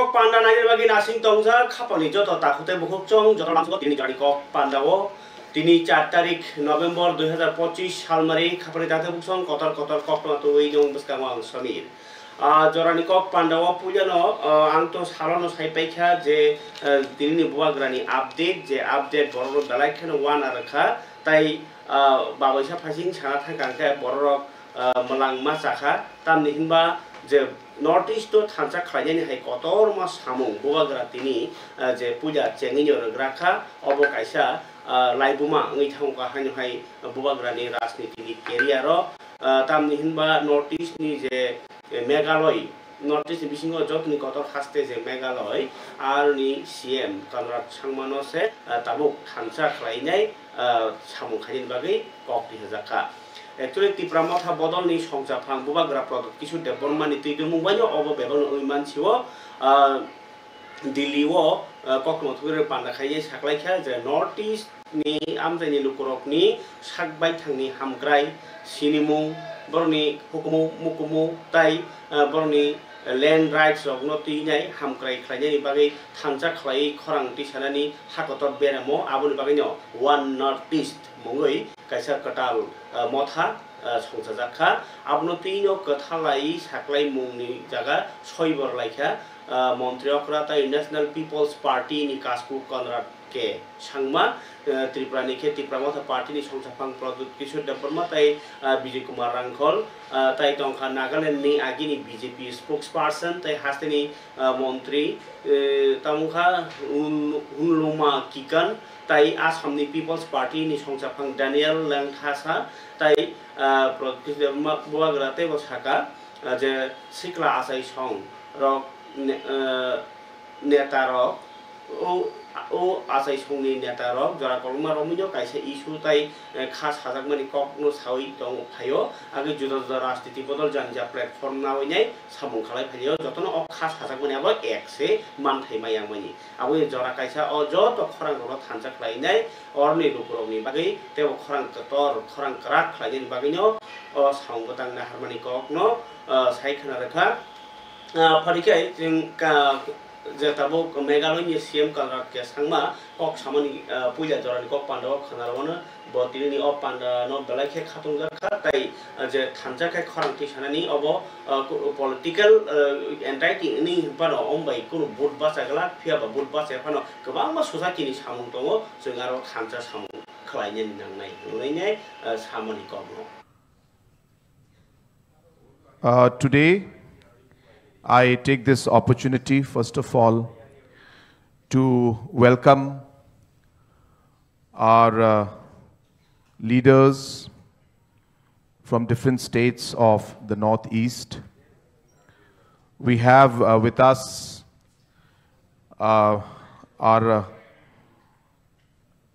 kok panda nangir bagi nasing tongja kapani joto takute bukuk chong joto langsung tini jari kok panda wo tini 4 tarik November 2025 সালমারি খাপানি দাতে বুকসং কতর কতর cock তো এই জং বসকাং আং Samir জরানি cock পান্ডাও পুজানো আং তো সালানো সাইপাইখা যে দিননি বুয়াগ্রানি update যে আপডেট বড় দালাইখানো ওয়ান আরখা তাই বাবাইসা ফাইসিং সানা থাকাंखे বড় মলাং মা চাখা তামনি হিনবা যে নর্থ ইস্ট থানসা খাইনি হাই কতর মা সামুং বুয়াগ্রা তিনি যে পূজা চেঙ্গি রাখা অবকাইসা লাইবুमा ngei thangka haino hai bubagrani rajniti career tamni hinba north east ni je meghaloi north east bisingo jotni kotor haste je meghaloi ar ni cm Conrad Sangmano se tabuk thansa khlainai samung khain bagai kokti hajaka actually tipramotha bodol ni songsa phang bubagra product kisu development ni tuidung mungbayo obo bebon oimanchiwo Delhi wo kokno thugre panda khaiye saklaikha je north east ni amjani lukurokni sakbai thangni hamgrai sinimung borni hukumu mukumu tai borni land rights rokno tinai hamgrai khlainani bagai thamja khlai khorang tisanani hakotor beramo aboni bagai no one north east mongoi kaisa katal motha songsajakha abno tino kathalai saklai mungni jaga soibor laikha মন্ত্রীরা তাই national people's party নি কাসকু কনরাড কে সাংমা ত্রিপুরা নিকে Tripura party নি সংসাফাং প্রদুত কিশোর দেববর্মা তাই বিজয় কুমার রাংখল তাই টংখা নাগাল্যান্ড নি আগিনি BJP spokesperson তাই হাস্তেনি মন্ত্রী তামুখা হুনলুমা কিকান তাই আসামনি পিপলস পার্টি নি সংসাফাং ড্যানিয়েল ল্যাংথাসা তাই কিশোর দেববর্মা বুয়াগ্রাতে বসাকা যে সিকলা আসাই সং রক netarok o asai songni netarok jora kolma romijo kaisa issue tai khas hajakmani kokno sawi tong phayo age juda juda rajniti bodol janja platform na hoinai samung khalai phayo jotono ok khas hajakmani abo ekse manthai mayangmani abo jora kaisa o joto khorang ro thansa khlainai orni lukurokni bagai tebo khorang tor khorang krak khlaini bagino o saung gotang na harmani kokno saikhana rakha Parikai jeng jetabo Meghaloi ni CM Conrad ke sangma kok samani puja jorani kok pandaw khanarwana botini ni op panda no belai khe khatung jakha tai je thanja khe khorang ti sanani obo political entity ni pano ombai kuno vote basagala phiaba vote basa pano gobang ma society ni samung tongo jeng aro thanja samung khlaini nangnai nai samani kokno Today I take this opportunity, first of all, to welcome our leaders from different states of the Northeast. We have with us our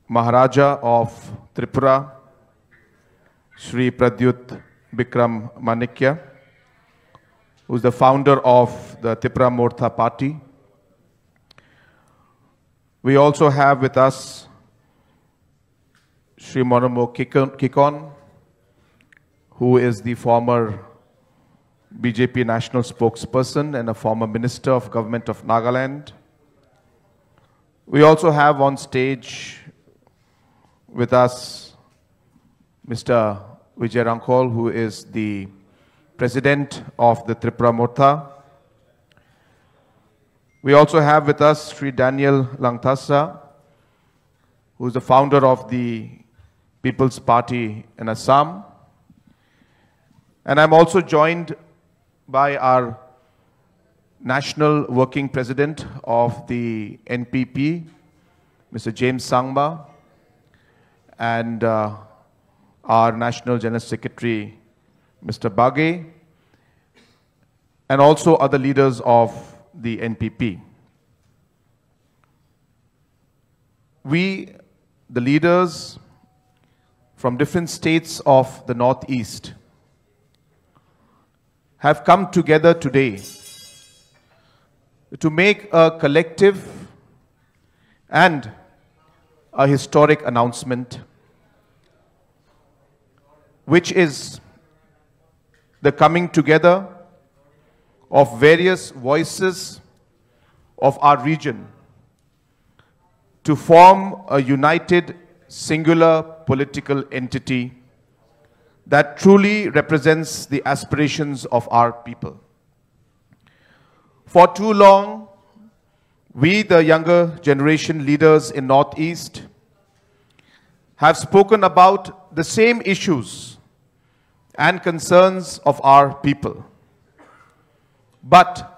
Maharaja of Tripura, Shri Pradyut Bikram Manikya, who is the founder of the Tripura Mortha Party. We also have with us Shri Monomo Kikon, who is the former BJP national spokesperson and a former minister of government of Nagaland. We also have on stage with us Mr. Vijay Rankol, who is the President of the Tripura Mortha. We also have with us Sri Daniel Langthasa, who is the founder of the People's Party in Assam. And I'm also joined by our National Working President of the NPP, Mr. James Sangma, and our National General Secretary, Mr. Bagay, and also other leaders of the NPP. We, the leaders from different states of the Northeast, have come together today to make a collective and a historic announcement, which is the coming together of various voices of our region to form a united, singular political entity that truly represents the aspirations of our people. For too long, we, the younger generation leaders in Northeast, have spoken about the same issues and concerns of our people, but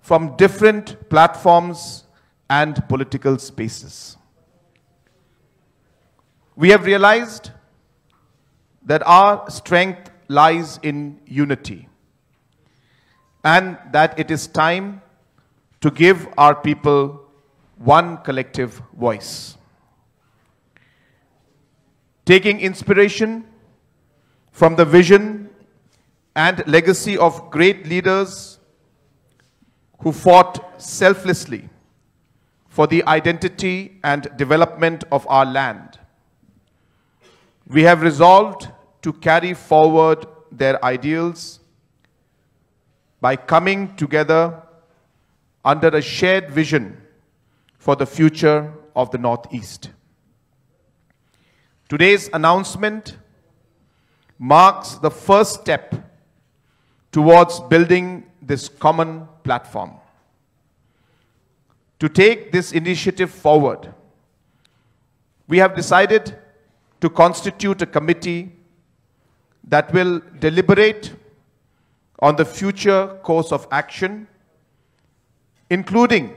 from different platforms and political spaces. We have realized that our strength lies in unity, and that it is time to give our people one collective voice. Taking inspiration from the vision and legacy of great leaders who fought selflessly for the identity and development of our land, we have resolved to carry forward their ideals by coming together under a shared vision for the future of the Northeast. Today's announcement marks the first step towards building this common platform. To take this initiative forward, we have decided to constitute a committee that will deliberate on the future course of action, including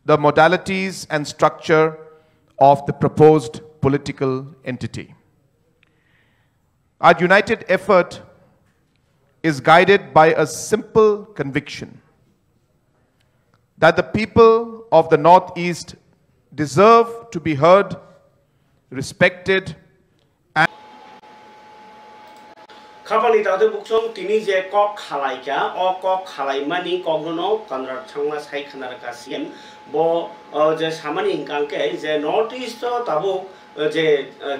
the modalities and structure of the proposed political entity. Our united effort is guided by a simple conviction that the people of the Northeast deserve to be heard, respected, and खापाली दादे बुक्सों तिनी जे Kock खालाई क्या और Kock खालाई money कॉगनो Kandra छंगला साइ खनार का CM वो जे सामान्य इंकां के जे north east तो ताबो जे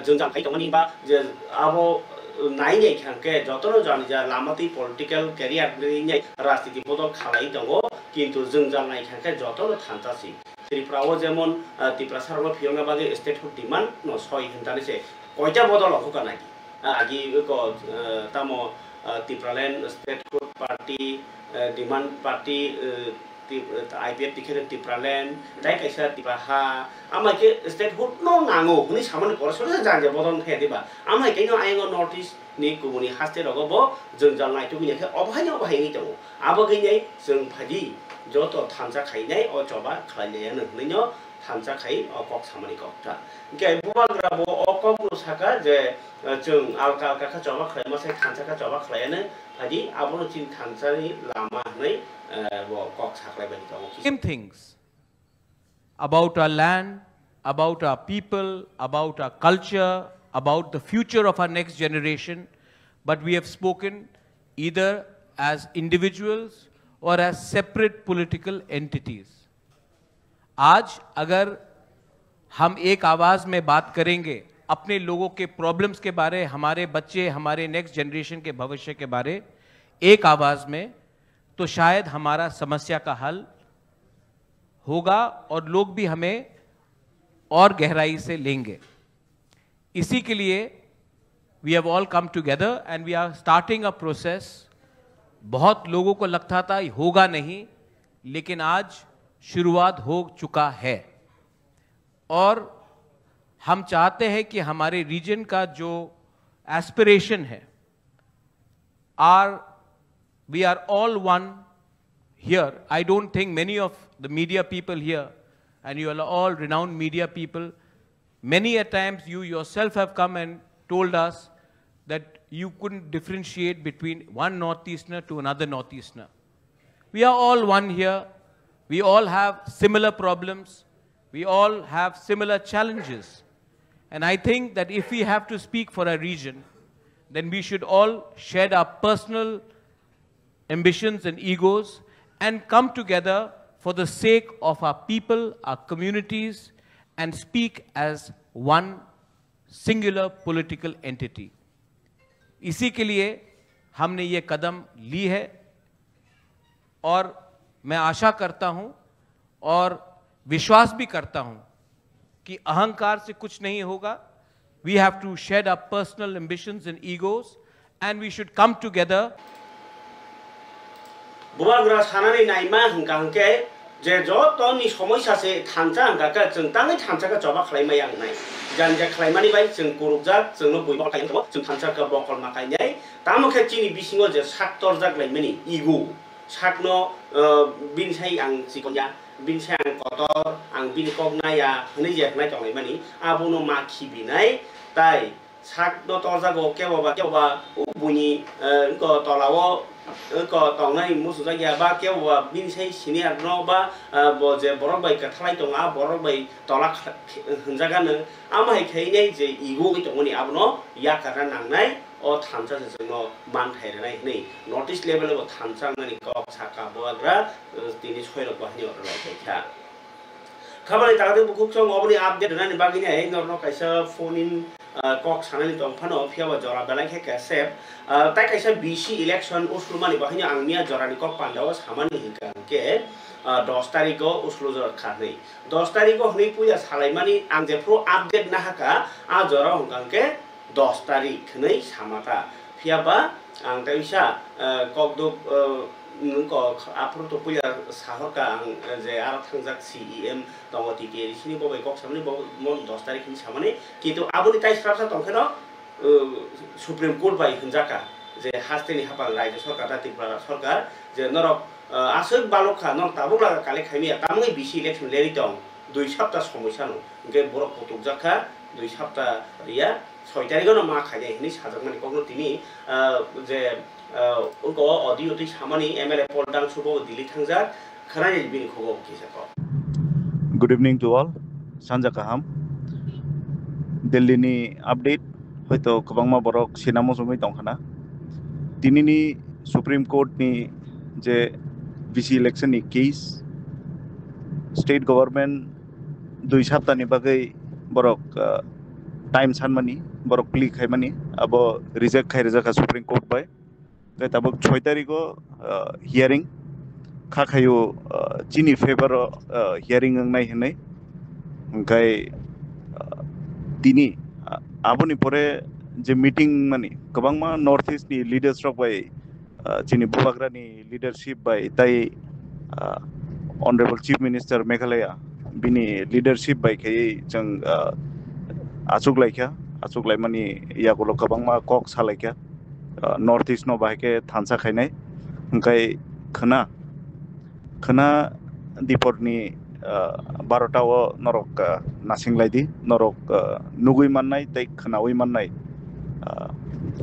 जुंजां खाई कमनी बा जे आबो नाई ने खां के जतनो जान जा लामती पॉलिटिकल कैरियर ने राजनीति बदल खालाई दंगो किंतु जुंजां नाई खां के जतनो थांतासी त्रिपुराओ जेमन त्रिपुरा सरकार फियंगा बागे स्टेट फुड डिमांड नो सय हिंताने से कयटा बदल होका नाई आगे को तमो Tripuraland state food party demand party IPF दिखे त्रिपुरालैंड दाई कैसा त्रिपुरा आमा के स्टेट फुड नो नांगो हनी सामान्य परसों जान बदन थे दिबा आमा के नो आयंगो नॉर्थ ईस्ट नि गुमुनि हास्ते रगो बो जों जालनाय तो बिने अबहाय नि दङ आबो गैनै जों फादि जतो थामजा खायनाय अ जबा खायनायानो नैनो थामजा खाय अ कक सामानि ककटा के बुबाग्रा बो अ कक नो साका जे जों आलका आलका का जबा खायमा साय थामजा का जबा खायनो फादि आबो थिन थामजानि लामा नै बो कक साखलाय बायदि दङ same things about our land, about our people, about our culture, about the future of our next generation, but we have spoken either as individuals or as separate political entities. आज अगर हम एक आवाज में बात करेंगे अपने लोगों के प्रॉब्लम्स के बारे, हमारे बच्चे, हमारे नेक्स्ट जनरेशन के भविष्य के बारे एक आवाज में, तो शायद हमारा समस्या का हल होगा और लोग भी हमें और गहराई से लेंगे। इसी के लिए we have all come together and we are starting a process. बहुत लोगों को लगता था होगा नहीं, लेकिन आज शुरुआत हो चुका है और हम चाहते हैं कि हमारे रीजन का जो एस्पिरेशन है, we are all one here. I don't think many of the media people here, and you are all renowned media people, many a times you yourself have come and told us that you couldn't differentiate between one Northeasterner to another Northeasterner. We are all one here. We all have similar problems. We all have similar challenges. And I think that if we have to speak for a region, then we should all shed our personal ambitions and egos and come together for the sake of our people, our communities, and speak as one singular political entity. इसी के लिए हमने ये कदम ली है और मैं आशा करता हूं और विश्वास भी करता हूं कि अहंकार से कुछ नहीं होगा. We have to shed our personal ambitions and egos, and we should come together. बुबागुरा सानानै नायमा हंका हंके जे जो तो नि समस्या से थांचा हंका का जों ताङै थांचा का जबा खालामनाय आंनाय जानजा खालामनानै बाय जों गरुकजा जोंनो बयबो खालामो जों थांचा का बकल माखायनाय तामखे चिनि बिसिङो जे साक्तर जागलायमनि इगु साकनो बिनसाय आं सिकया बिनसाय आं कतर आं बिन कगनाया हनै जेखनाय तंनायमानि आबुनो माखि बिनाय ताय साकनो तरजागो केबा बुनि को तलावो को तंनाय मुसुजा याबा केबा बिनसाय सिनियर न बा जे बरक बाय कथालाय दंआ बरक बाय तला हनजागानो आमाय खैनाय जे इगु तंगनि आबुनो याकारा नांनाय ओ थामसा जोंनो मान थायरानाय नै नर्थ ईस्ट लेवल of थामसांनि कक साका बोग्रा तिनि छयरक बाहनि अरलायखा खाबाय तागदे बुकुक सं अबनि अपडेट होनानै बागिनि है नरनो कायसा फोन इन कक सानानि दंफानो फियावा जरा बेलायखे केसेप ताय कायसा बीसी इलेक्शन उसलु मानि बाहनि आंनिया जरानि कक पान्दाव सामानि हिंकाके 10 तारिखो उसलु जर खानै 10 तारिखो हनै पुया सालायमानि आं जेफ्रो अपडेट नाहाका आ जरा हंकाके 10 तारिख नै सामाता फियाबा आं ताइसा ककदो नंको आफरो तो पुया साहरका आं जे आरो थांजाक सीएम दंगति के सिनि बबाय कक सामनि मन 10 तारिख नि सामाने किन्तु आबुनि ताइस्राबसा दंखेनो सुप्रीम कोर्ट बाय हनजाका जे हास्तेनि हापा राज्य सरकार त्रिपुरा सरकार जे नरक आसोक बालखा न ताबुला काले खाइमिया तामनै बिसि इलेक्शन लेरि दं 2 सप्ताह समस्या नो गे बरक पटक जाखा 2 सप्ताह रिया 6 तारिखनो मा खायनाय हिनि साजकमानि कखनो तिनि जे उनको अडियो ति सामानि एमएलए पलडां सुबो दिल्ली थांजा खनाय बिनि खबो किसको. Good evening to all. Sanja kaham. Delhi ni update hoito kabangma borok sinamo sumai tongkhana. Tinini Supreme Court ni je VC election ni case state government 2 sapta ni bagai borok time sanmani borok pli khaimani abo reject khai rejaka Supreme Court by gai tabok 6 tariko hearing खाखायो चिनी favour hearing नai हनै gai तिनी आबुनि परे जे meeting मानि गोबांमा north east नि leaders रक bye चिनी बुबाग्रानि leadership bye ताई honourable chief minister Meghalaya बिनि लीडरशिप बाय कै जों आचुगलाय मानि यागोलो गोबांमा कक सालायखा नॉर्थ ईस्ट नो बायके थानसा खायनाय gai खना दिपरनि 12टाव नरक नासिंलायदि नरक नुगुइ माननाय तै खनावै माननाय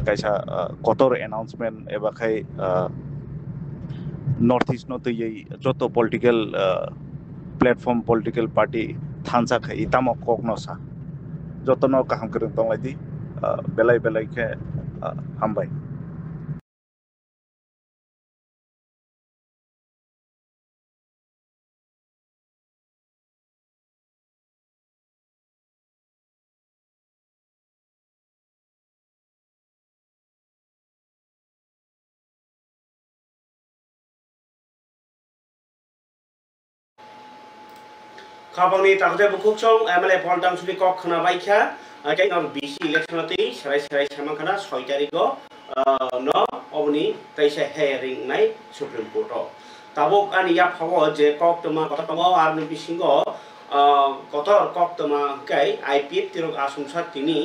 कायसा कटर अनाउंसमेंट एबा खाय नॉर्थ ईस्ट नो तै जतो पॉलिटिकल प्लेटफॉर्म पॉलिटिकल पार्टी थानसा खाय तामो ककनसा जतनो काहाम करन दंलायदि बेलाय के हामबाय. खाबांनि तागदे बुकुक सं एमएलए पलडां सुनि कक खना बायखा के नर बीसी इलेक्शन ति सराय सामाखना 6 तारिखो न अबनि तैसे हेयरिंग नाय सुप्रीम कोर्ट ताबक आनि या फावो जे कक तमा कतमा आरनि बिसिंगो कतर कक तमा कै आईपीएफ तिरक आसुमसा तिनि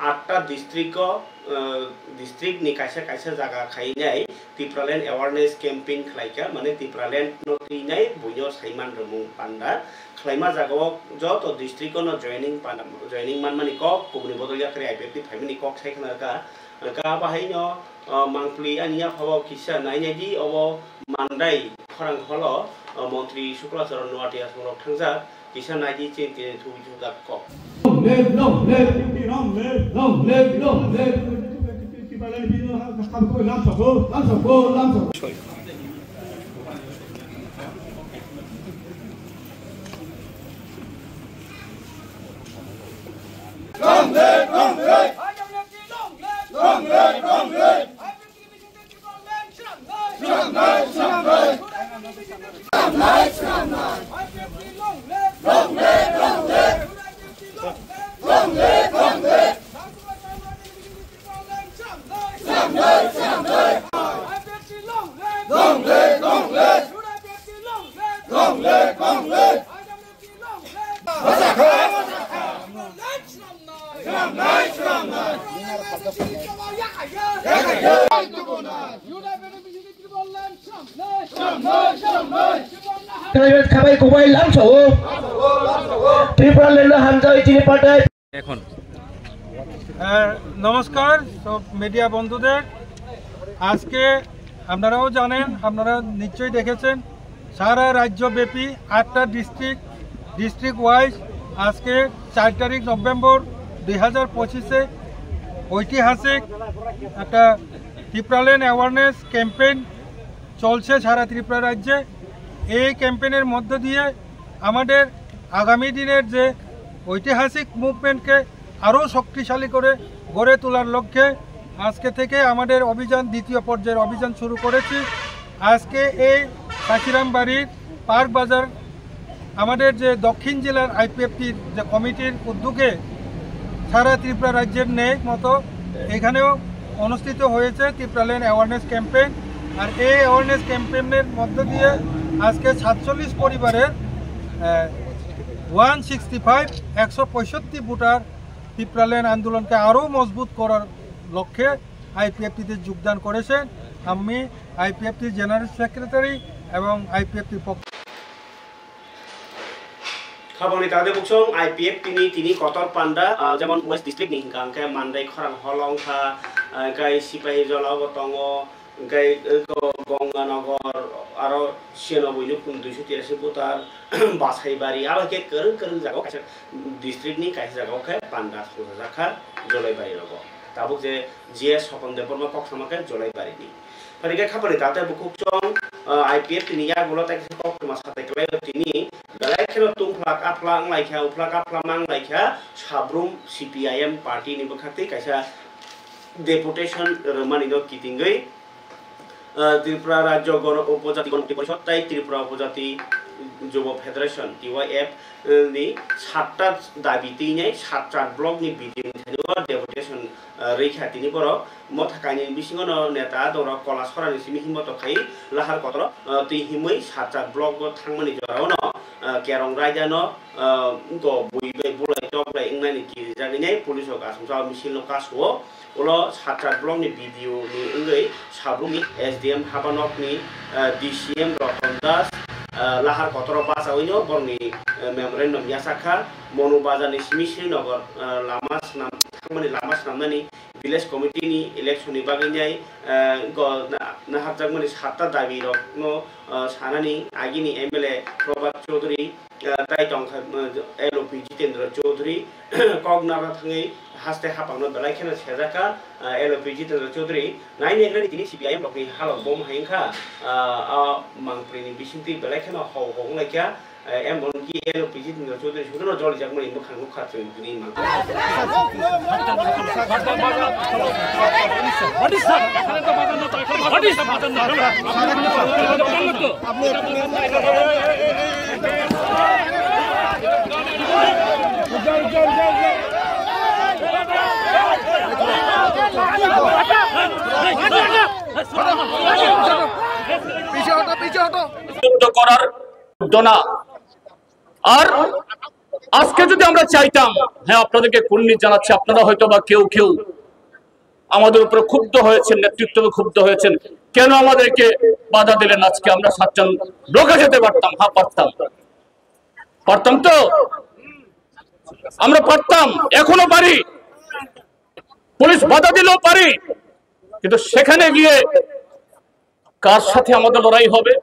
8टा डिस्ट्रिक्ट नि कायसा जागा खायनाय तिप्रालेन अवेयरनेस कैंपेन खलायका माने तिप्रालेन नोटिनाय बुयो साइमान रमु पान्दा खलायमा जागाव जतो डिस्ट्रिक्ट नो जॉइनिंग मानमानि कक कुबनि बदलिया करे आईपीएफ फाइमनि कक सायखना का बाहायनो मांगप्ली आनिया फाव किसा नायनायदि अबो मानदाय खरां हलो मंत्री शुक्लाचरण नवाटिया सरक थांजा किसा नायदि चिन्ते थुबिथु दा कक Long খাবাই কোবাই লামছো ত্রিপুরাল্যান্ড হামজা ইতিনি পাঠায় এখন নমস্কার সব মিডিয়া বন্ধুদের। আজকে আপনারাও জানেন, আপনারা নিশ্চয়ই দেখেছেন, সারা রাজ্যব্যাপী 8টা ডিস্ট্রিক্ট ওয়াইজ আজকে 4 তারিখ নভেম্বর 2025-এ ঐতিহাসিক একটা ত্রিপুরাল্যান্ড অ্যাওয়ারনেস ক্যাম্পেইন চলছে সারা ত্রিপুরা রাজ্যে। এই ক্যাম্পেইনের মধ্য দিয়ে আমাদের আগামী দিনের যে ঐতিহাসিক মুভমেন্টকে আরও শক্তিশালী করে গড়ে তোলার লক্ষ্যে আজকে থেকে আমাদের অভিযান দ্বিতীয় পর্যায়ের অভিযান শুরু করেছি। আজকে এই কাশিরামবাড়ির পার্ক বাজার আমাদের যে দক্ষিণ জেলার আইপিএফটির যে কমিটির উদ্যোগে সারা ত্রিপুরা রাজ্যের নেই মতো এখানেও অনুষ্ঠিত হয়েছে ত্রিপুরাল্যান্ড অ্যাওয়ারনেস ক্যাম্পেইন। আর এই অ্যাওয়ারনেস ক্যাম্পেইনের মধ্য দিয়ে আজকে 47 পরিবারের 165 ভোটার ত্রিপুরাল্যান্ড আন্দোলনকে আরও মজবুত করার লক্ষ্যে আইপিএফটিতে যোগদান করেছেন। আমি আইপিএফটির জেনারেল সেক্রেটারি এবং আইপিএফটির পক্ষ খাবনি তাদের বুকসং আইপিএফ তিনি কতর পান্ডা যেমন ওয়েস্ট ডিস্ট্রিক্ট নি গাংকে মানদাই খরাং হলংখা গাই সিপাহি জলাও বতঙ্গ গাই গঙ্গানগর আরো 96 ভোটার বাসাইবাড়ি আরো কে করং জায়গা কাছে ডিস্ট্রিক্ট নি কাছে জায়গা পান্ডা জাখা জলাইবাড়ি রব তাবুক যে জিএস স্বপন দেববর্মা পক্ষমাকে জলাইবাড়ি নি ফারিকে খাবনি তাতে বুকসং আইপিএফ তিনি ইয়াগুলো তাই পক্ষমা সাথে গলাই তিনি বেলাই খেলো তুংফ্লাক আফ্লাং লাইখা উফ্লাক আফ্লামাং লাইখা সাব্रुम সিপিআইএম পার্টি নিবো খাতে কাইসা ডেপুটেশন রমানিনো কিতিঙ্গই ত্রিপুরা রাজ্য গণ উপজাতি গণমুক্তি পরিষদ তাই ত্রিপুরা উপজাতি যুব ফেডারেশন টিওয়াইএফ नि 7টা দাবি তিনে 7টা ব্লক नि বিডিং থানিও ডেপুটেশন रैखाथिनि बर मथाकानि बिसिङाव नेता दर कला सरानि सिमि हिमत खाइ लाहार कतर ति हिमै 7टा ब्लक थांमनि जरावनो केरं रायजानो ग बुइबाय बुलाय टकलाय इंनानि कि जागिनै पुलिस गासुसा मिसिल कासो ओलो 7टा ब्लक नि भिडिअ नि इंगै साब्रुनि एसडीएम हाबानकनि डीसीएम रतन दास लाहार कतर बासावैनो बरनि मेमोरेन्डाम यासाखा मनु बाजारनि सिमि श्रीनगर लामा स्नाम थांमनि लामा स्नामनानि ভিলেজ কমিটি নি ইলেকশননি বাগিনাই নাহাবজাকমানি 7টা দাবি রকনো সানানি আগিনি এমএলএ প্রভাত চৌধুরী তাই টংখা এলওপি জিতেন্দ্র চৌধুরী কগনারা থাঙै হাসতে হাপাংনো বেলাইখেনা সেজাকা এলওপি জিতেন্দ্র চৌধুরী নাইনেগ্রানি তিনি সিপিআইএম ব্লকনি হালক বম হাইংখা মাংপ্রিনি বিসিংতি বেলাইখেনা হौ হংলাইখা एमन की एलओपी जितेंद्र चौधुरी सुदनो जल जागमनि मुखां मुखा चुनि मा पीछे हटो করার দনা আর আজকে যদি আমরা চাইতাম হ্যাঁ আপনাদেরকে কুন্নি জানাচ্ছি আপনারা হয়তো বা কেউ কেউ আমাদের উপরে ক্ষুব্ধ হয়েছেন নেতৃত্বে ক্ষুব্ধ হয়েছেন কেন আমাদেরকে বাধা দিলেন আজকে আমরা 7 জন লোকে যেতে পারতাম হ্যাঁ পারতাম তো আমরা পারতাম এখনো পারি পুলিশ বাধা দিলেও পারি কিন্তু সেখানে গিয়ে কার সাথে আমাদের লড়াই হবে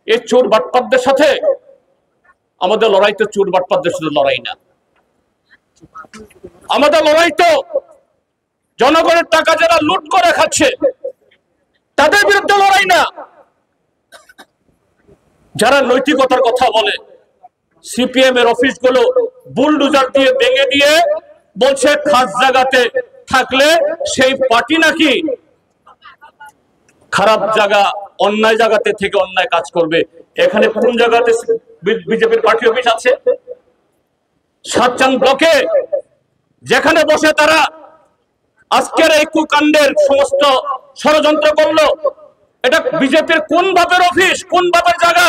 এই চোর বাটপারদের সাথে আমাদের লড়াই তো চোর বাটপারদের সাথে লড়াই না আমাদের লড়াই তো জনগণের টাকা যারা লুট করে খাচ্ছে তাদের বিরুদ্ধে লড়াই না যারা নৈতিকতার কথা বলে সিপিএম এর অফিসগুলো বুলডোজার দিয়ে ভেঙে দিয়ে বলছে খাস জায়গাতে থাকলে সেই পার্টি নাকি খারাপ জায়গা অন্যায় জায়গাতে থেকে অন্যায় কাজ করবে এখানে কোন জায়গাতে বিজেপির পার্টি অফিস আছে 7 জন ব্লকে যেখানে বসে তারা আজকের এই কুকাণ্ডের সমস্ত ষড়যন্ত্র করলো এটা বিজেপির কোন বাপের অফিস কোন বাপের জায়গা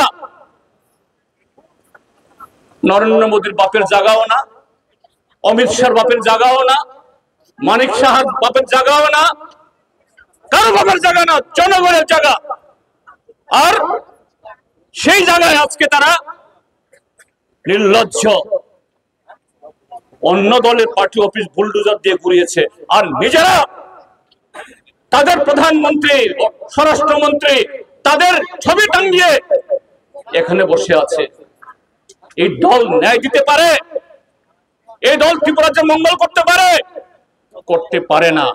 নরেন্দ্র মোদীর বাপের জায়গাও না অমিত শাহর বাপের জায়গাও না মানিক সাহার বাপের জায়গাও না কারো বাপের জায়গা না জনগণের জায়গা আর সেই জায়গায় আজকে তারা নির্লজ্জ অন্য দলের পার্টি অফিস বুলডোজার দিয়ে ঘুরিয়েছে, আর নিজেরা তাদের প্রধানমন্ত্রী স্বরাষ্ট্রমন্ত্রী তাদের ছবি টাঙ্গিয়ে এখানে বসে আছে। এই দল ন্যায় দিতে পারে? এই দল ত্রিপুরার মঙ্গল করতে পারে? করতে পারে না,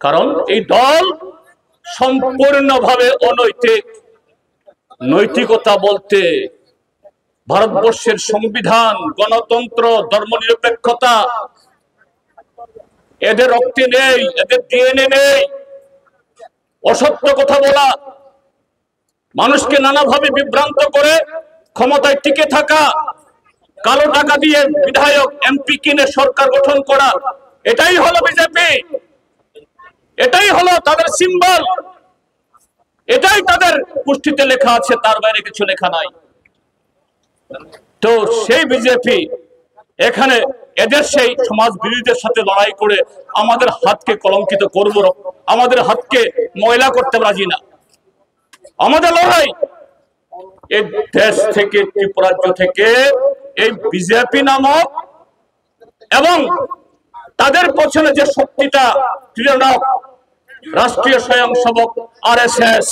কারণ এই দল সম্পূর্ণভাবে অনৈতিক। নৈতিকতা বলতে ভারতবর্ষের সংবিধান, গণতন্ত্র, ধর্মনিরপেক্ষতা এদের রক্তে নেই, এদের ডিএনএ নেই। অসত্য কথা বলা, মানুষকে নানাভাবে বিভ্রান্ত করে ক্ষমতায় টিকে থাকা, কালো টাকা দিয়ে বিধায়ক এমপি কিনে সরকার গঠন করা, এটাই হলো বিজেপি, এটাই হলো তাদের সিম্বল, এটাই তাদের পুষ্টিতে লেখা আছে, তার বাইরে কিছু লেখা নাই। তো সেই বিজেপি এখানে এদের সেই সমাজ বিরোধীদের সাথে লড়াই করে আমাদের হাতকে কলঙ্কিত করব, আমাদের হাতকে ময়লা করতে রাজি না। আমাদের লড়াই এই দেশ থেকে, ত্রিপুরাজ্য থেকে এই বিজেপি নামক এবং তাদের পেছনে যে শক্তিটা ক্রীড়ক রাষ্ট্রীয় স্বয়ংসেবক আরএসএস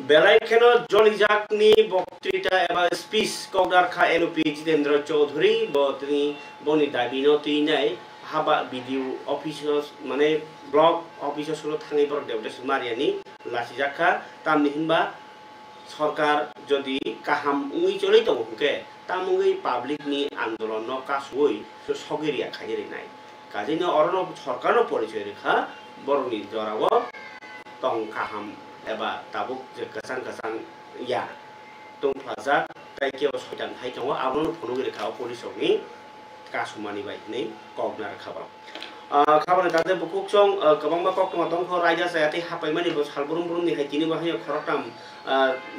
বেলাইখানো জলিজাকনি বক্তৃতা এবা স্পিচ কগদারখা এলপি জিতেন্দ্র চৌধুরী তিনি বনি দাবিনো তিনাই হাবা ভিডিও অফিসার মানে ব্লক অফিসার সুলো থাঙै बर देवदेस मारियानि लासिजाखा तामनि हिनबा सरकार जदि काहाम उइ चलै दंके तामुङै पाब्लिकनि आन्दोलन कासुइ सगेरिया खाइरि नाय काजिनो अरन सरकारनो परिचय रेखा बरनि जराव तं काहाम एबा ताबुक जे कसां कसां या तं फाजा ताइकेव सयतान थाइथाव आबनो फनुगि रेखा पुलिसनि कासुमानि बायनै कगनार खाबा खाबानो दादे बुकुकसं गोबांबा कक्टमा दंखौ रायजा जायाते हापायमानि सालबुरुम बुरुमनि हायतिनि बाहाय खरताम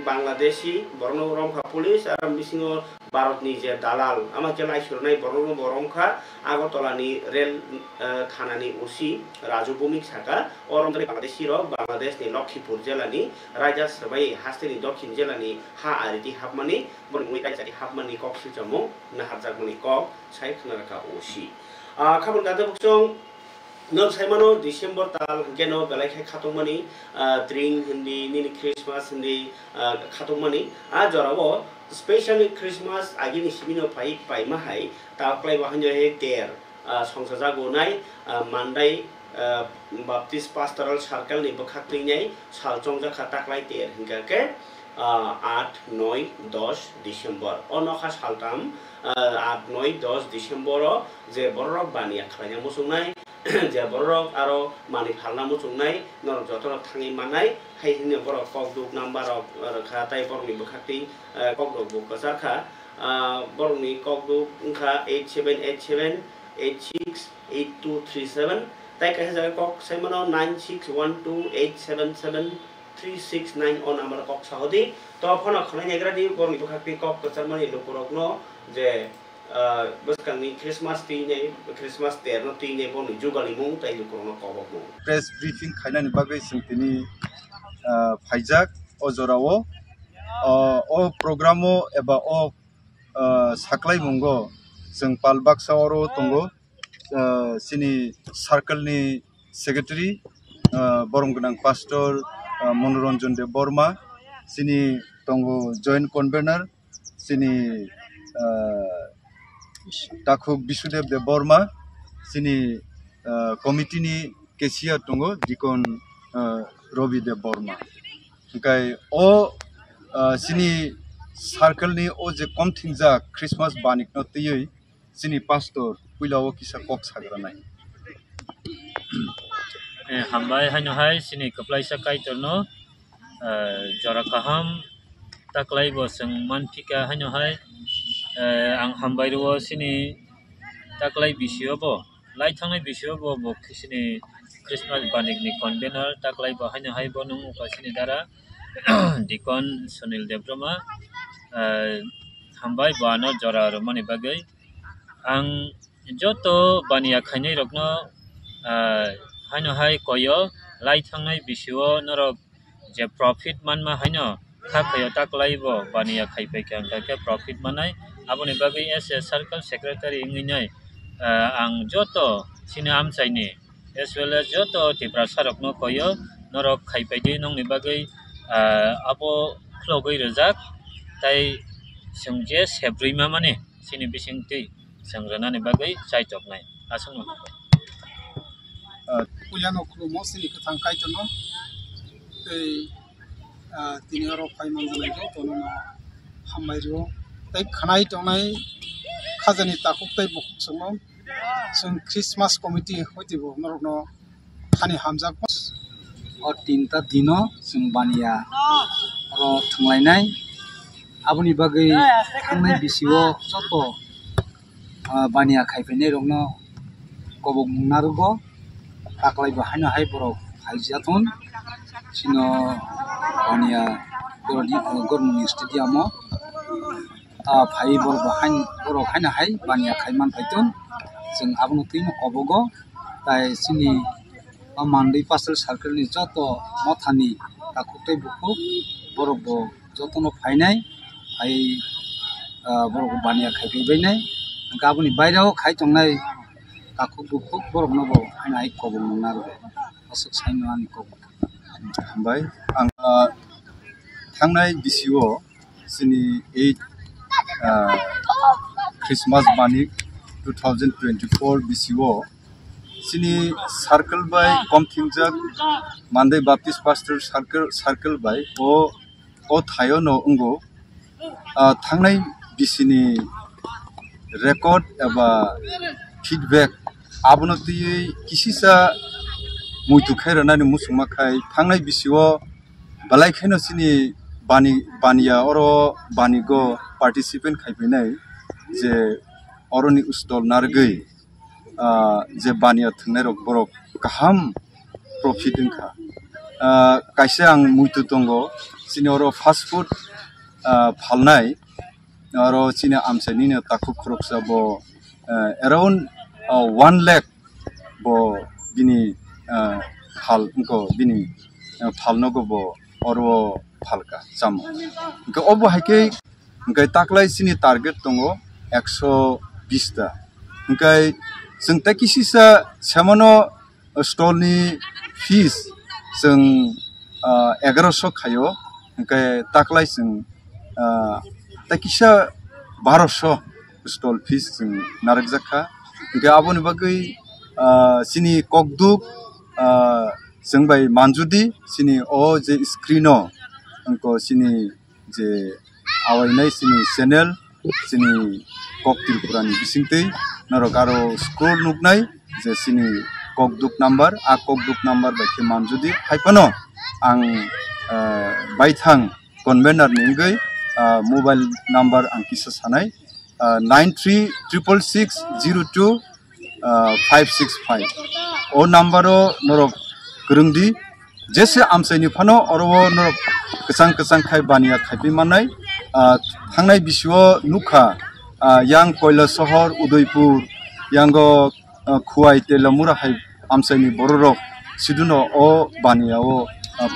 बांलादेशी बरन बरमखा पुलिस आरो बिसिङो भारतनि जे दालाल आमाके लाइसुरनाय बरन बरमखा आगरतलानि रेल थानानि ओसि राजु भौमिक साका अरमदारि बांलादेशी र बांलादेशनि लखीपुर जिल्लानि रायजा सबाय हास्तेनि दक्षिण जिल्लानि हा आरिति हाबमानि बरमनि रायजानि हाबमानि कक्सिलजमु नाहारजागमनि कक सायखनारखा ओसि खाबन दादे बुकसं नब साइमानो डिसेम्बर ताल गेनो बेलाइखाय खातमनि ड्रिंक हिंदी निनि क्रिसमास हिंदी खातमनि आ जरावो स्पेशली क्रिसमास आगिनि सिमिनो पाइ माहाय ताक्लाय बाहाय हे तेर संसाजा गनाय मानदाय बाप्टिस्ट पास्टरल सर्कल नि बखाख्लिनाय सालचंजा खाताक्लाय तेर हिंगाके 8, 9, 10 डिसेम्बर अनखा सालताम 8, 9, 10 डिसेम्बर जे बररक बानिया खालायना मुसुंनाय जे बररक आरो मानि फालना मुसुंनाय नर जतन थाङै मानाय हायनि बरक कगदुक नाम्बार रखा ताइ बरनि बखाख्ति कगदुक बकसाखा बरनि कगदुक उखा 8787 86 8237 ताइ काहे जाय कक साइमनो 9612877369 on amar kok sahodi to phone khonai negradi borni bokakti kok kacharmani lokorokno je boskanni christmas terno tine boni jugali mung tai lokorokno kobokmo press briefing khainani bagai singtini phaijak ojorao o programo eba o saklai mungo जों पालबाक्सा oro tongo sini circle ni secretary boromgonang pastor मनोरंजन देव Burma सिनी तंगो joint convener सिनी ताखु विशुदेव देव Burma सिनी committee नि केसिया तंगो दिकन रवि देव Burma ओमफ्राय ओ सिनी circle नि ओ जे कम थिंजा क्रिसमास बानिकनो तयै सिनी पास्टर पुइलाव किसा कक साग्रानाय हामबाय हाय सिनी कप्लाइसा काइटरनो जरा काहाम ताक्लाय बसं मानफिका हाय आं हामबाय रो सिनी ताक्लाय बिसियोबो लाइ थांनाय बिसियोबो बखिसिनी क्रिसमास बानिकनि कन्वेनर ताक्लाय हाय बनु उकासिनी दारा दिकन सुनील देवब्रमा हामबाय बानो जरा रमानि बागै आं जतो बानिया खाइनै रकनो हाय कयो लाइ थांनाय बिसियो नरक जे प्रॉफिट मान मा हाइनो खाफायो ताकलाइबो बानिया खाइफाय के प्रॉफिट मानाय आबनि बागै एस ए सर्कल सेक्रेटारि इंगिनाय आं जतो सिने आमसाइनि एस वेल एस जतो तिब्रा सारकनो कयो नरक खाइफायदि नंनि बागै आबो फ्लगै रजाक ताइ संजे सेब्रैमा माने सिनि बिसिंति संग्रानानि बागै साइटकनाय आसंनो पुलियानो खुलुमो सिनि खथां काइतनो तै तिनिरो फाइमान जनायखौ तनो हामबायरो तै खनाय तनाय खाजानि ताकुक तै बुक सङो जों क्रिसमास कमिटि होतिबो नरनो खानि हामजाक अ तिनता दिनो जों बानिया र थंलायनाय आबनि बागै थांनाय बिसिओ जतो बानिया खाइफैनाय रंनो कबक मुनारुगो ताकलाय बाहायनो हाय बर' हायजाथन सिनो बानिया गरमुनि स्टेडियामो फाइ बर' बाहाय बर' हायनो हाय बानिया खाइमान फाइतन जों आबनो तैनो कबगो ताइ सिनि मान्दै पासल सार्केलनि जतो मथानि ताकुतै बुखु बर'बो जतनो फाइनाय फाइ बर'बो बानिया खाइफैबायनाय गाबनि बायराव खाइतंनाय ताकु बुखु बर'बनोबो हायनो हाय कबक मुनारु असक साइनो आनि कबक हामबाय आं थांनाय बिसिओ सिनि 8 क्रिसमास बानि 2024 बिसिओ सिनि सार्कल बाय कमथिंजाक मान्दै बाप्टिस्ट पास्टर सार्कल बाय ओ थायो न अंगो थांनाय बिसिनि रेकर्ड एबा फीडबैक आबनो तयै किसिसा मुइतु खैरनानि मुसुमाखाय थांनाय बिसिओ बालायखैनो सिनि बानिया अरो बानिगो पार्टिसिपेंट खाइफैनाय जे अरनि उस्टल नारगै जे बानिया थंनाय रक बरक गाहाम प्रफिट इंखा काइसे आं मुइतु दंगो सिनि अरो फास्ट फूड फालनाय अरो सिनि आमसाइनिनो ताकु खरकसा बो अराउंड 1 लाख बो बिनि फाल इंको बिनि फालनोगो बो अरो फालका जाम इंको अबो हाइके इंको ताकलाय सिनि टारगेट दंगो 120 ता इंको जों ताकिसिसा सेमनो स्टलनि फीस जों 1100 खायो इंको ताकलाय जों ताकिसा 1200 स्टल फीस जों नारक जाखा इंको आबोनि बागै सिनि ककदुक जों बाय मानजुदि सिनि ओ जे स्क्रिनो इंको सिनि जे आवायनाय सिनि चैनल सिनि ककतिलपुरानि बिसिंतै नरकारो स्क्रोल नुकनाय जे सिनि ककदुक नम्बर बायखे मानजुदि हाइपनो आं बायथां कन्वेनर निंगै मोबाइल नम्बर आं किसा सानाय 9366602565 ओ नम्बरो नरक गरुंदी जैसे आमसाइनि फानो अरो नरक कसां खाइ बानिया खाइपि मानाय थांनाय बिसिओ नुखा यांग कोयला शहर उदयपुर यांगो खुवाई तेलमुरा हाइ आमसाइनि बररक सिदुनो ओ बानियाओ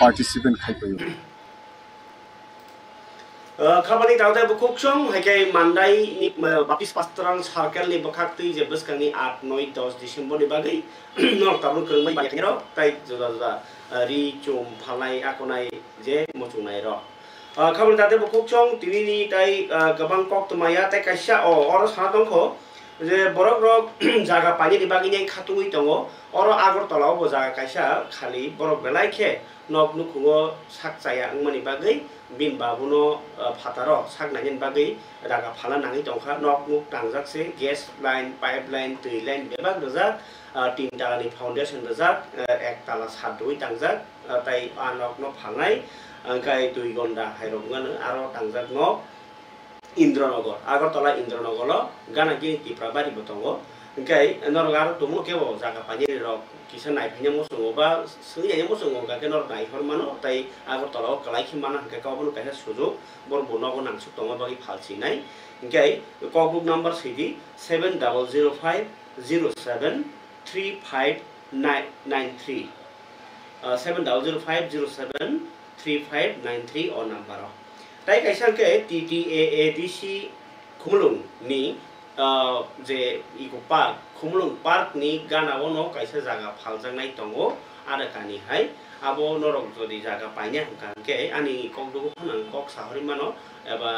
पार्टिसिपेंट खाइपयो खामानि दावदाय बुकुक्सं हाइके मान्दाय नि बापिस पास्टराल सार्केल नि बखाक्ति जे बसकांनि 8 9 10 डिसेम्बर नि बागै नर्थ टाउन खोंबाय बायखेरो ताइ जुदा जुदा रि चुम फालनाय आखनाय जे मचुनाय र खामानि दावदाय बुकुक्सं तिनि ताइ गोबां कक्तमाया ताइ काइसा अर साना दंखो जे बरक रक जागा पानि नि बागै नै खातुइ दङ अर आगरतलाव बो जागा काइसा खालि बरक बेलायखे नक नुखुङो साकजाया अंमानि बागै बिन बाबुनो फातारो साकनायनि बागै रागा फाला नाङै दंखा नक नुक टांजाकसे गेस लाइन पाइप लाइन दै लाइन बेबाग रजाक 3 तालानि फाउन्डेसन रजाक 1 ताला सादुइ टांजाक ताइ आनक न फालनाय अंकाय 2 घन्टा हाइरंगानो आरो टांजाक न इन्द्रनगर आगरतला इन्द्रनगर गाना गिनि तिप्राबारि बतंगो अंकाय नरगार तुमु केबो जागा पानि रक किसा नायफिनो मोसङोबा सोंयाय मोसङो गाके नर नायहर मानो ताइ आगरतलाव कलाइखि माना हके गावबो काहे सुजुग बर बनगो नांसुक दङ बागि फालसिनाय अंकाय कबुक number सिदि 7005073593 7005073593 3593 o number tai kaisa ke TTAADC khumlung ni je iko park khumlung park ni gana ono kaisa jaga phaljangnai tongo ara kani hai abo norok jodi jaga paina hangke ani kokdugo phanang kok sahori mano eba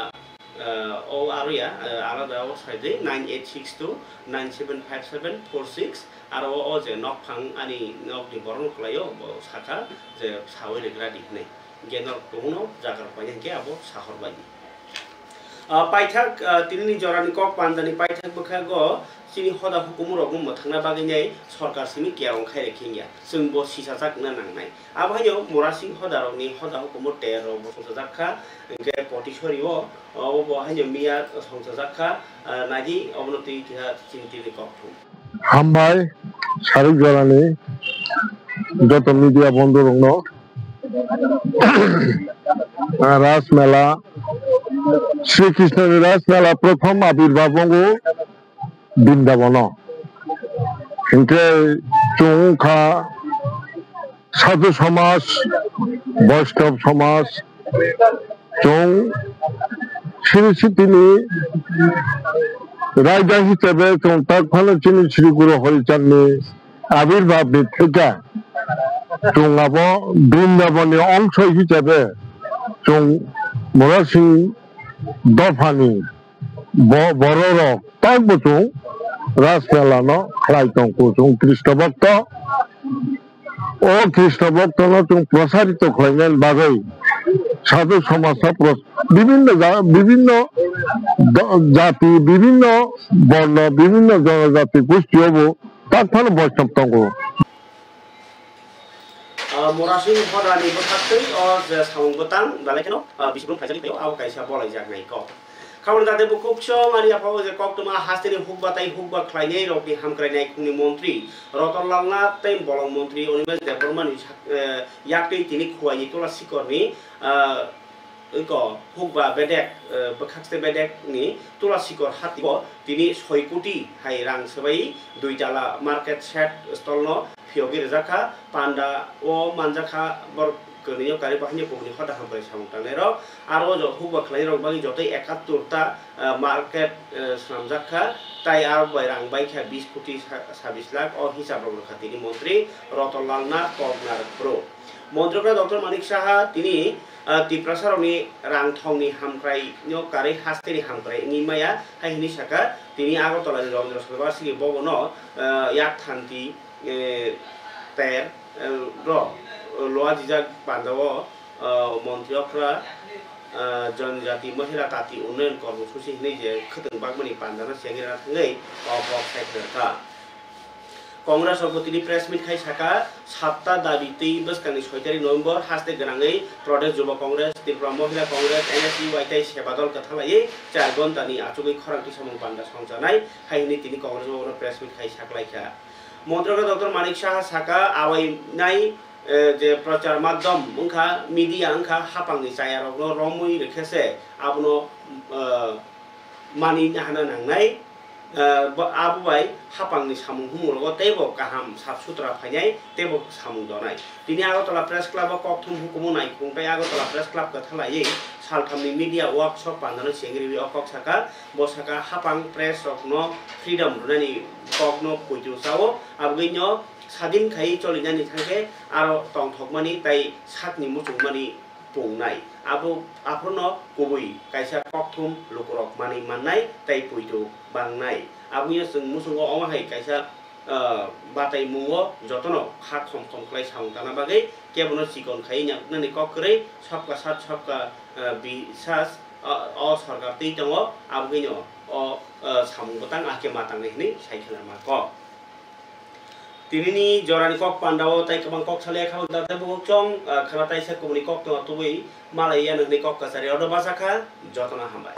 o aria alada o saide 9862975746 aro o je nok phang ani nok ni borong klayo saka je sawe legra dikne genor tono jagar paina ke abo sahor bani paithak tinini jorani kok pandani paithak bukhago sini hoda hukumurok mo thangna baginai sarkar simi kiarong khaire khingya sungbo sisajak na nangnai abhayo morasing hodarokni hoda hukumur tero songsajakha ge potishorio obo hayo miya songsajakha naji obnoti kiha chintili koktu hambai saruk jorani joto media bondorokno রাস মেলা শ্রীকৃষ্ণের রাস মেলা প্রথম আবির্ভাব বৃন্দাবন কিন্তু চৌখা সাধু সমাজ বৈষ্ণব সমাজ চৌ শ্রী তিনি রাজা হিসেবে তখন তিনি শ্রী গুরু হরিচাঁদনি আবির্ভাব থেকে চৌঙাবো বৃন্দাবনের অংশ হিসেবে চৌ মরাসিং দফানি বড় রক তাক বচুং রাসমেলানো খাইতংকু চৌ কৃষ্ণ ভক্ত ও কৃষ্ণ ভক্ত চৌ প্রসারিত খাইলেন বাগৈ সাধু সমাজ বিভিন্ন জাতি বিভিন্ন বর্ণ বিভিন্ন জনজাতি গোষ্ঠী হব তাক ফালে বৈষ্ণব তঙ্গ morasing hodani bothakei o je samung botang dalekeno bisbung phaijali teo au kaisa bolai jagnai ko khabon date bukukso mari apaw je koktuma hasteni hukbatai hukba khlainei rokni hamkrainai khungni mantri Rotonlal Nath tei bolong mantri Onimes Debormani yaktei tini khuaini tola sikorni iko hukba bedek bakhakste bedek ni tola sikor hatibo tini 6 koti hai rang sebai 2 tala market set stolno Fiogir Zaka, Panda, O Manjaka, Borgonio, Caribahani, Hoda Hambre Samutanero, Arojo, Huba Clairo, Bagi Jote, Ekaturta, Market Slamzaka, Tai Arbairang, Bike, Biscuti, Sabislak, or Hisabro Katini Montri, Rotonlal Nath, Kognar Pro. Montroka Dr. Manik Shaha, Tini, Tiprasaroni, Rang Tongni Hamkrai, No Kari, Hasteri Hamkrai, Nimaya, Haini Shaka, Tini Agotola, Rosvasi, Bogono, Yak Tanti. Ter ro loa dijak pandawo montriokra जनजाति महिला ताती उन्नयन कर्मसूची नै जे खतंग बागमनि पान्दाना सेंगिरा थंगै अबक साइखरका कांग्रेस सभापति press मिट खाइ साका 7टा दाबी तै बसकानि 6 नभेम्बर हास्ते गनाङै प्रदेश युवा कांग्रेस त्रिपुरा महिला कांग्रेस एनएसयु वाइटाइ सेवा दल कथालायै 4 घन्टानि आचुगै खरांथि समं पान्दा संजानाय हाइनि तिनि कांग्रेस सभापति प्रेस मिट खाइ साकलाइखा मंत्रक डॉक्टर मानिक शाह साका आवाइनाय जे प्रचार माध्यम उनखा मीडिया उनखा हापांनि जायारनो रमुइ रेखेसे आबनो मानि हाना नांनाय आबुबाय हापांनि सामुं हुमुरगो तेबो गाहाम साफ सुथरा फायनाय तेबो सामुं दनाय दिनै आगरतला प्रेस क्लाब कक्थुम हुकुमनाय खुंथाय आगरतला प्रेस क्लाब कथालायै सालथामनि मीडिया वर्कशॉप पान्दानो सेंग्रिबि अकक साका बसाका हापां प्रेस रखनो फ्रीडम रुनानि ककनो पुजुसाओ आबगैनो सादिन खाइ चलिनानि थांखे आरो तंथकमानि ताइ सातनि मुचुंमानि पुंनाय आबो आफोरनो गुबै कायसा कक्थुम लुकरक मानि माननाय ताइ पुइतु बांनाय आबुयो जों मुसुंगो अमाहाय कायसा बाताय मुंगो जतनो खा खम खम क्लाय साउंताना बागै केबनो सिकन खाइ नानि ककरै सबका साथ सबका बिसास अ सरकार तै दङ आबगैनो अ सामुंगतां आके मातांनै हनै साइखेला क तिनिनि जरानि कक पान्दाव ताइ कबां कक साले खाव दाते बुचं खानाताइ से कोमनि कक तो तुबै मालाय याननि कक कासारि अदो बासाखा जतना हामबाय